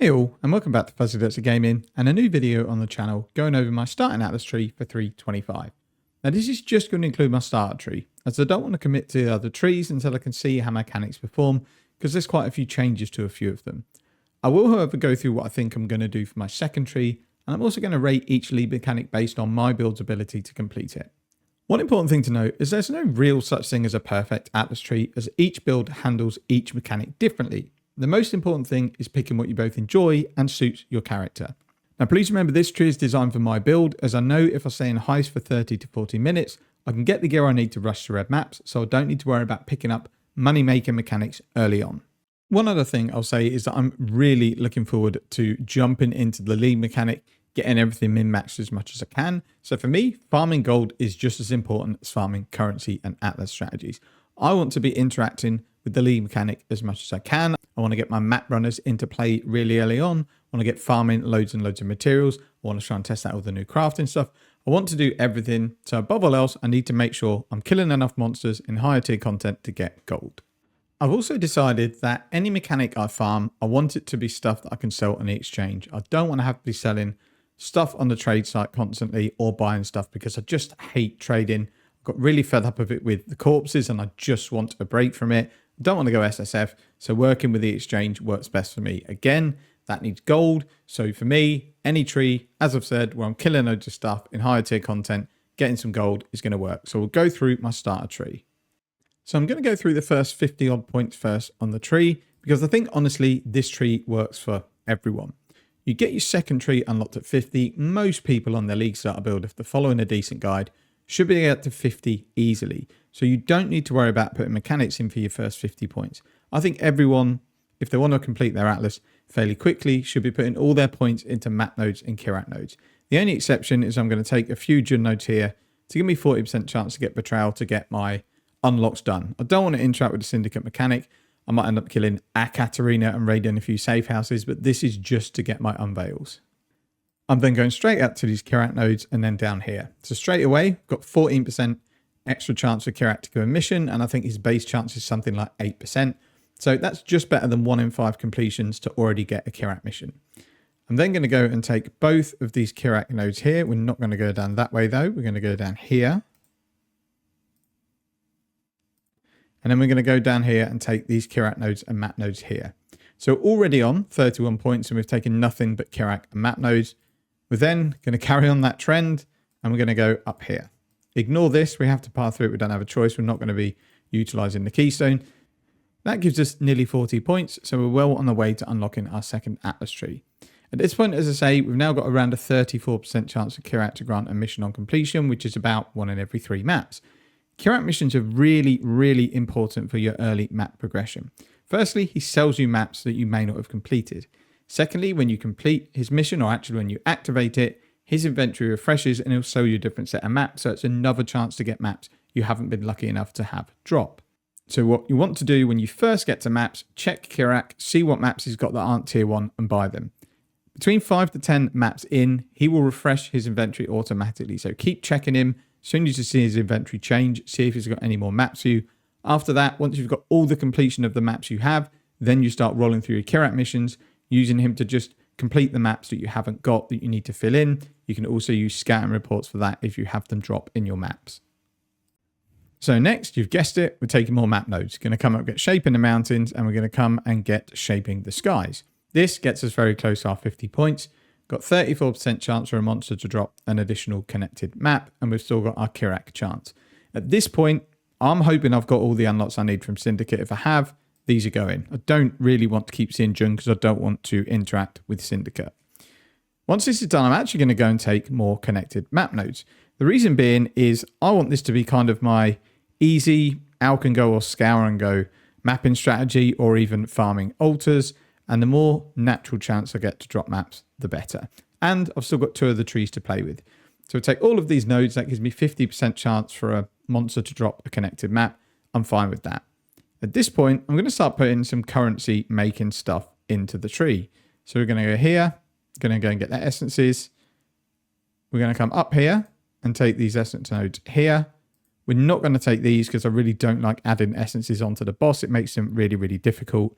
Hey all, and welcome back to Fuzzy Dirts of Gaming and a new video on the channel going over my starting atlas tree for 325. Now this is just going to include my starter tree, as I don't want to commit to the other trees until I can see how mechanics perform, because there's quite a few changes to a few of them. I will however go through what I think I'm going to do for my second tree, and I'm also going to rate each lead mechanic based on my build's ability to complete it. One important thing to note is there's no real such thing as a perfect atlas tree, as each build handles each mechanic differently. The most important thing is picking what you both enjoy and suits your character. Now please remember this tree is designed for my build, as I know if I stay in heist for 30 to 40 minutes, I can get the gear I need to rush to red maps, so I don't need to worry about picking up money making mechanics early on. One other thing I'll say is that I'm really looking forward to jumping into the lead mechanic, getting everything min-maxed as much as I can. So for me, farming gold is just as important as farming currency and atlas strategies. I want to be interacting with the lead mechanic as much as I can. I want to get my map runners into play really early on. I want to get farming loads and loads of materials. I want to try and test out all the new crafting stuff. I want to do everything. So above all else, I need to make sure I'm killing enough monsters in higher tier content to get gold. I've also decided that any mechanic I farm, I want it to be stuff that I can sell on the exchange. I don't want to have to be selling stuff on the trade site constantly or buying stuff, because I just hate trading. I got really fed up of it with the corpses and I just want a break from it. Don't want to go SSF, so working with the exchange works best for me. Again, that needs gold, so for me, any tree, as I've said, where I'm killing loads of stuff in higher tier content, getting some gold is going to work. So we'll go through my starter tree. So I'm going to go through the first 50 odd points first on the tree, because I think honestly this tree works for everyone. You get your second tree unlocked at 50. Most people on their league starter build, if they're following a decent guide, should be able to 50 easily. So you don't need to worry about putting mechanics in for your first 50 points. I think everyone, if they want to complete their atlas fairly quickly, should be putting all their points into map nodes and Kirac nodes. The only exception is I'm going to take a few Jun nodes here to give me 40% chance to get betrayal to get my unlocks done. I don't want to interact with the syndicate mechanic. I might end up killing a Katarina and raiding a few safe houses, but this is just to get my unveils. I'm then going straight up to these Kirac nodes and then down here. So straight away, got 14% extra chance for Kirac to go a mission, and I think his base chance is something like 8%. So that's just better than 1 in 5 completions to already get a Kirac mission. I'm then going to go and take both of these Kirac nodes here. We're not going to go down that way though. We're going to go down here. And then we're going to go down here and take these Kirac nodes and map nodes here. So already on 31 points, and we've taken nothing but Kirac and map nodes. We're then going to carry on that trend, and we're going to go up here. Ignore this, we have to pass through it, we don't have a choice, we're not going to be utilising the keystone. That gives us nearly 40 points, so we're well on the way to unlocking our second atlas tree. At this point, as I say, we've now got around a 34% chance of Kirac to grant a mission on completion, which is about 1 in every 3 maps. Kirac missions are really important for your early map progression. Firstly, he sells you maps that you may not have completed. Secondly, when you complete his mission, or actually when you activate it, his inventory refreshes and he'll show you a different set of maps, so it's another chance to get maps you haven't been lucky enough to have drop. So what you want to do when you first get to maps, check Kirac, see what maps he's got that aren't tier 1 and buy them. Between 5 to 10 maps in, he will refresh his inventory automatically, so keep checking him. As soon as you see his inventory change, see if he's got any more maps for you. After that, once you've got all the completion of the maps you have, then you start rolling through your Kirac missions, using him to just complete the maps that you haven't got that you need to fill in. You can also use scouting reports for that if you have them drop in your maps. So next, you've guessed it, we're taking more map nodes. Going to come up, get shaping the mountains, and we're going to come and get shaping the skies. This gets us very close to our 50 points. Got 34% chance for a monster to drop an additional connected map, and we've still got our Kirac chance. At this point, I'm hoping I've got all the unlocks I need from Syndicate. If I have, these are going. I don't really want to keep seeing Jun because I don't want to interact with Syndicate. Once this is done, I'm actually going to go and take more connected map nodes. The reason being is I want this to be kind of my easy Alk and Go or Scour and Go mapping strategy, or even farming altars. And the more natural chance I get to drop maps, the better. And I've still got 2 of the trees to play with. So I take all of these nodes, that gives me 50% chance for a monster to drop a connected map. I'm fine with that. At this point, I'm going to start putting some currency making stuff into the tree. So we're going to go here, going to go and get the essences. We're going to come up here and take these essence nodes here. We're not going to take these because I really don't like adding essences onto the boss. It makes them really difficult.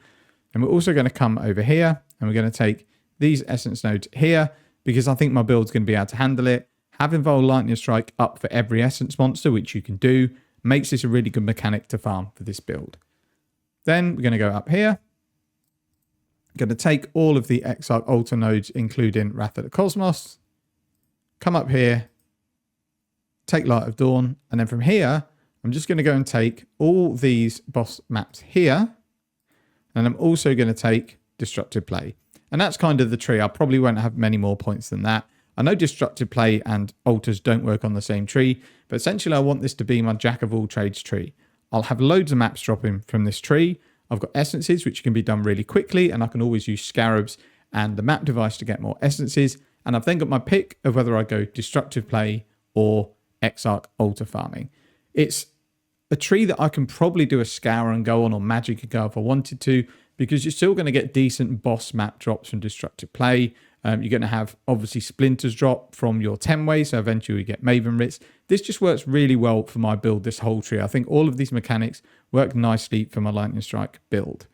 And we're also going to come over here and we're going to take these essence nodes here because I think my build's going to be able to handle it. Having Vol Lightning Strike up for every essence monster, which you can do, makes this a really good mechanic to farm for this build. Then we're going to go up here. Going to take all of the Exile altar nodes, including Wrath of the Cosmos. Come up here. Take Light of Dawn. And then from here, I'm just going to go and take all these boss maps here. And I'm also going to take Destructive Play. And that's kind of the tree. I probably won't have many more points than that. I know Destructive Play and altars don't work on the same tree, but essentially I want this to be my jack of all trades tree. I'll have loads of maps dropping from this tree. I've got essences, which can be done really quickly, and I can always use scarabs and the map device to get more essences. And I've then got my pick of whether I go Destructive Play or Exarch altar farming. It's a tree that I can probably do a scour and go on, or magic and go if I wanted to, because you're still going to get decent boss map drops from Destructive Play. You're going to have, obviously, Splinters drop from your 10-way, so eventually you get Maven Writs. This just works really well for my build, this whole tree. I think all of these mechanics work nicely for my Lightning Strike build.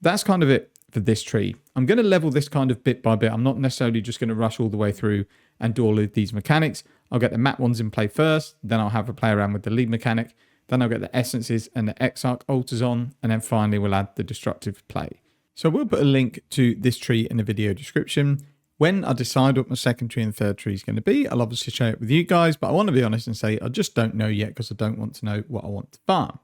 That's kind of it for this tree. I'm going to level this kind of bit by bit. I'm not necessarily just going to rush all the way through and do all of these mechanics. I'll get the map ones in play first, then I'll have a play around with the lead mechanic, then I'll get the essences and the Exarch altars on, and then finally we'll add the Destructive Play. So we'll put a link to this tree in the video description. When I decide what my second tree and third tree is going to be, I'll obviously share it with you guys, but I want to be honest and say I just don't know yet because I don't want to know what I want to farm.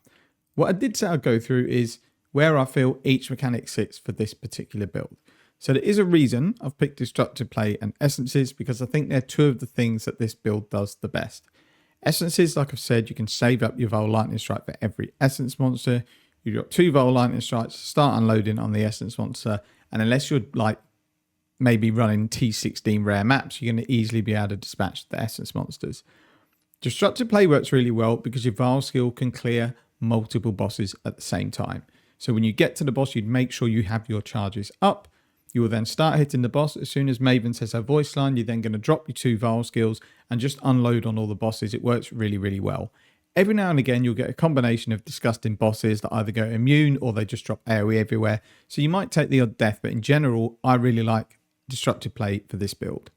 What I did say I'd go through is where I feel each mechanic sits for this particular build. So there is a reason I've picked Destructive Play and Essences, because I think they're two of the things that this build does the best. Essences, like I've said, you can save up your Vol Lightning Strike for every Essence monster. You've got 2 Vol Lightning Strikes to start unloading on the Essence monster, and unless you're like maybe running T16 rare maps, you're going to easily be able to dispatch the Essence monsters. Destructive Play works really well because your Vol skill can clear multiple bosses at the same time. So when you get to the boss, you'd make sure you have your charges up. You will then start hitting the boss. As soon as Maven says her voice line, you're then going to drop your 2 Vol skills and just unload on all the bosses. It works really, really well. Every now and again, you'll get a combination of disgusting bosses that either go immune or they just drop AoE everywhere. So you might take the odd death, but in general, I really like Destructive Play for this build.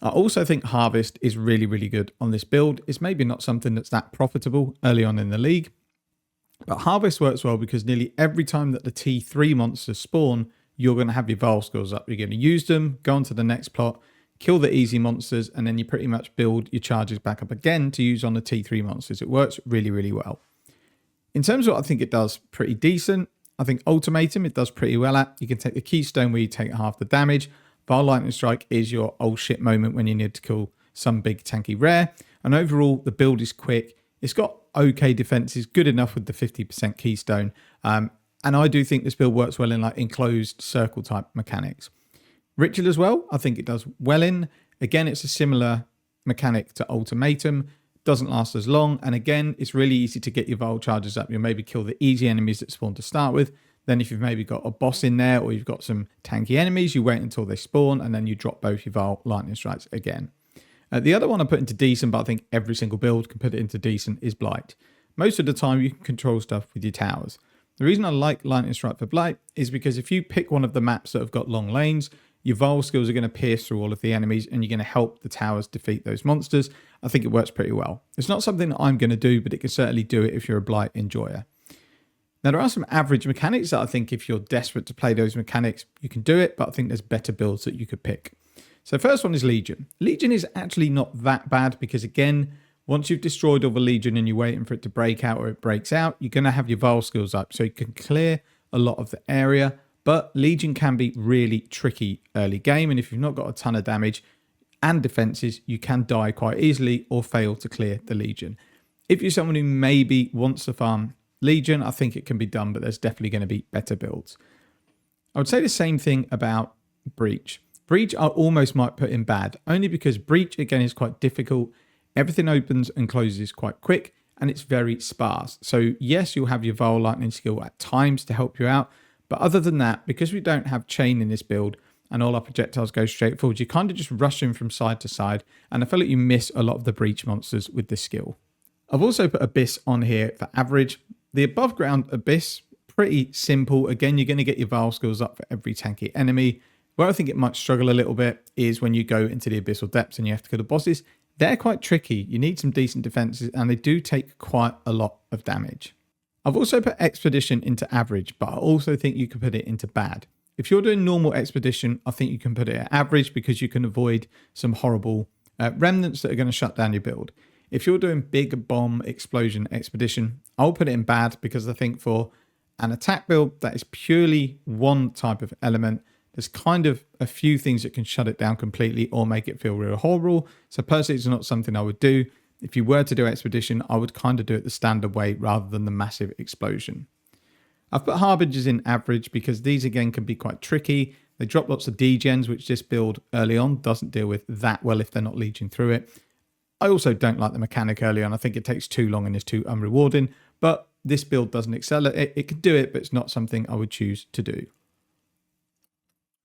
I also think Harvest is really, really good on this build. It's maybe not something that's that profitable early on in the league, but Harvest works well because nearly every time that the T3 monsters spawn, you're going to have your Vol skills up. You're going to use them, go on to the next plot, kill the easy monsters, and then you pretty much build your charges back up again to use on the T3 monsters. It works really, really well. In terms of what I think it does, pretty decent. I think Ultimatum it does pretty well at. You can take the Keystone where you take half the damage. Vol Lightning Strike is your old shit moment when you need to kill some big tanky rare. And overall, the build is quick. It's got okay defenses, good enough with the 50% Keystone. And I do think this build works well in like enclosed circle type mechanics. Ritual as well, I think it does well in. Again, it's a similar mechanic to Ultimatum. Doesn't last as long, and again, it's really easy to get your Vol charges up. You'll maybe kill the easy enemies that spawn to start with. Then if you've maybe got a boss in there or you've got some tanky enemies, you wait until they spawn and then you drop both your Vol Lightning Strikes again. The other one I put into decent, but I think every single build can put it into decent, is Blight. Most of the time you can control stuff with your towers. The reason I like Lightning Strike for Blight is because if you pick one of the maps that have got long lanes, your Vol skills are going to pierce through all of the enemies and you're going to help the towers defeat those monsters. I think it works pretty well. It's not something that I'm going to do, but it can certainly do it if you're a Blight enjoyer. Now, there are some average mechanics that I think if you're desperate to play those mechanics, you can do it, but I think there's better builds that you could pick. So first one is Legion. Legion is actually not that bad because, again, once you've destroyed all the Legion and you're waiting for it to break out or it breaks out, you're going to have your Vol skills up. So you can clear a lot of the area. But Legion can be really tricky early game, and if you've not got a ton of damage and defenses, you can die quite easily or fail to clear the Legion. If you're someone who maybe wants to farm Legion, I think it can be done, but there's definitely going to be better builds. I would say the same thing about Breach. Breach I almost might put in bad, only because Breach, again, is quite difficult. Everything opens and closes quite quick, and it's very sparse. So yes, you'll have your Vol Lightning skill at times to help you out, but other than that, because we don't have chain in this build and all our projectiles go straight forward, you kind of just rush in from side to side. And I feel like you miss a lot of the Breach monsters with this skill. I've also put Abyss on here for average. The above ground Abyss pretty simple. Again, you're going to get your Val skills up for every tanky enemy. Where I think it might struggle a little bit is when you go into the Abyssal Depths and you have to kill the bosses. They're quite tricky. You need some decent defenses and they do take quite a lot of damage. I've also put Expedition into average, but I also think you can put it into bad. If you're doing normal Expedition, I think you can put it at average because you can avoid some horrible remnants that are going to shut down your build. If you're doing big bomb explosion Expedition, I'll put it in bad because I think for an attack build that is purely one type of element, there's kind of a few things that can shut it down completely or make it feel real horrible. So personally, it's not something I would do. If you were to do Expedition, I would kind of do it the standard way rather than the massive explosion. I've put Harbingers in average because these again can be quite tricky. They drop lots of degens, which this build early on doesn't deal with that well if they're not leeching through it. I also don't like the mechanic early on. I think it takes too long and is too unrewarding, but this build doesn't excel at it. It can do it, but it's not something I would choose to do.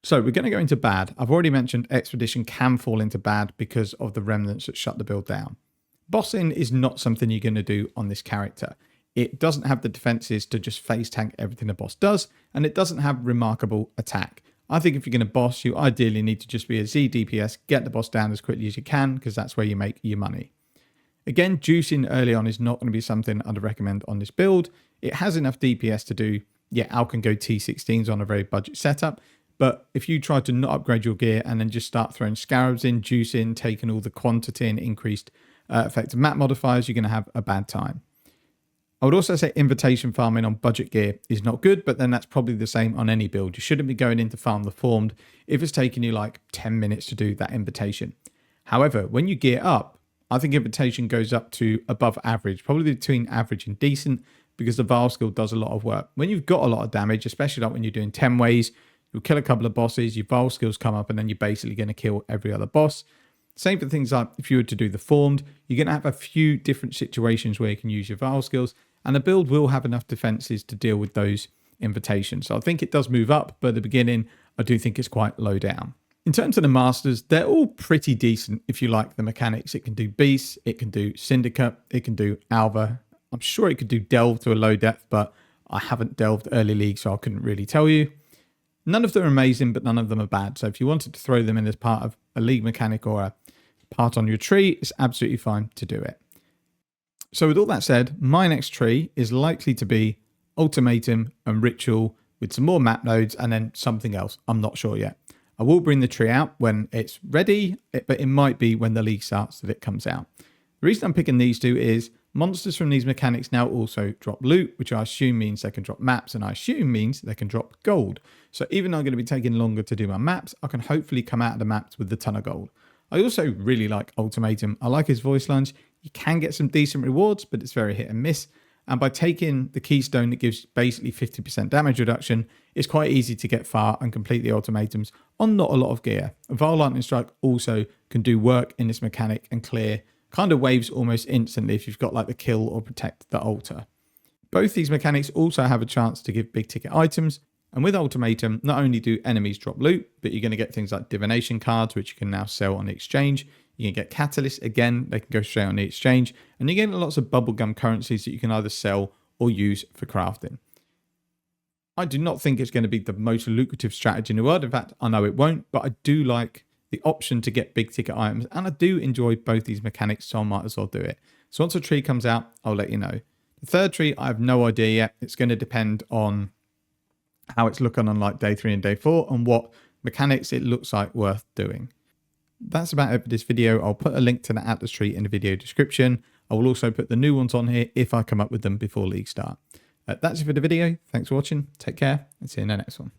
So we're going to go into bad. I've already mentioned Expedition can fall into bad because of the remnants that shut the build down. Bossing is not something you're going to do on this character. It doesn't have the defenses to just face tank everything a boss does, and it doesn't have remarkable attack. I think if you're going to boss, you ideally need to just be a Z DPS, get the boss down as quickly as you can, because that's where you make your money. Again, juicing early on is not going to be something I'd recommend on this build. It has enough DPS to do, Al can go T16s on a very budget setup, but if you try to not upgrade your gear and then just start throwing scarabs in, juice in, taking all the quantity and increased effective map modifiers, you're going to have a bad time. I would also say invitation farming on budget gear is not good, but then that's probably the same on any build. You shouldn't be going in to farm the formed if it's taking you like 10 minutes to do that invitation. However, when you gear up, I think invitation goes up to above average, probably between average and decent, because the Val skill does a lot of work. When you've got a lot of damage, especially like when you're doing 10 ways, you'll kill a couple of bosses, your Val skills come up, and then you're basically going to kill every other boss. Same for things like if you were to do the formed, you're going to have a few different situations where you can use your Val skills, and the build will have enough defenses to deal with those invitations. So I think it does move up, but at the beginning, I do think it's quite low down. In terms of the masters, they're all pretty decent if you like the mechanics. It can do Beast, it can do Syndicate, it can do Alva. I'm sure it could do Delve to a low depth, but I haven't delved early league, so I couldn't really tell you. None of them are amazing, but none of them are bad. So if you wanted to throw them in as part of a league mechanic or a part on your tree, it's absolutely fine to do it. So with all that said, my next tree is likely to be Ultimatum and Ritual with some more map nodes and then something else. I'm not sure yet. I will bring the tree out when it's ready, but it might be when the league starts that it comes out. The reason I'm picking these two is monsters from these mechanics now also drop loot, which I assume means they can drop maps, and I assume means they can drop gold. So even though I'm going to be taking longer to do my maps, I can hopefully come out of the maps with a ton of gold. I also really like Ultimatum. I like his voice lines. You can get some decent rewards, but it's very hit and miss. And by taking the keystone that gives basically 50% damage reduction, it's quite easy to get far and complete the ultimatums on not a lot of gear. Vile Lightning Strike also can do work in this mechanic and clear kind of waves almost instantly if you've got like the kill or protect the altar. Both these mechanics also have a chance to give big ticket items. And with Ultimatum, not only do enemies drop loot, but you're going to get things like divination cards, which you can now sell on the exchange. You can get catalysts, again, they can go straight on the exchange. And you're getting lots of bubblegum currencies that you can either sell or use for crafting. I do not think it's going to be the most lucrative strategy in the world. In fact, I know it won't, but I do like the option to get big ticket items. And I do enjoy both these mechanics, so I might as well do it. So once a tree comes out, I'll let you know. The third tree, I have no idea yet. It's going to depend on how it's looking on like day 3 and day 4 and what mechanics it looks like worth doing. That's about it for this video. I'll put a link to the Atlas tree in the video description. I will also put the new ones on here if I come up with them before league start. That's it for the video. Thanks for watching. Take care and see you in the next one.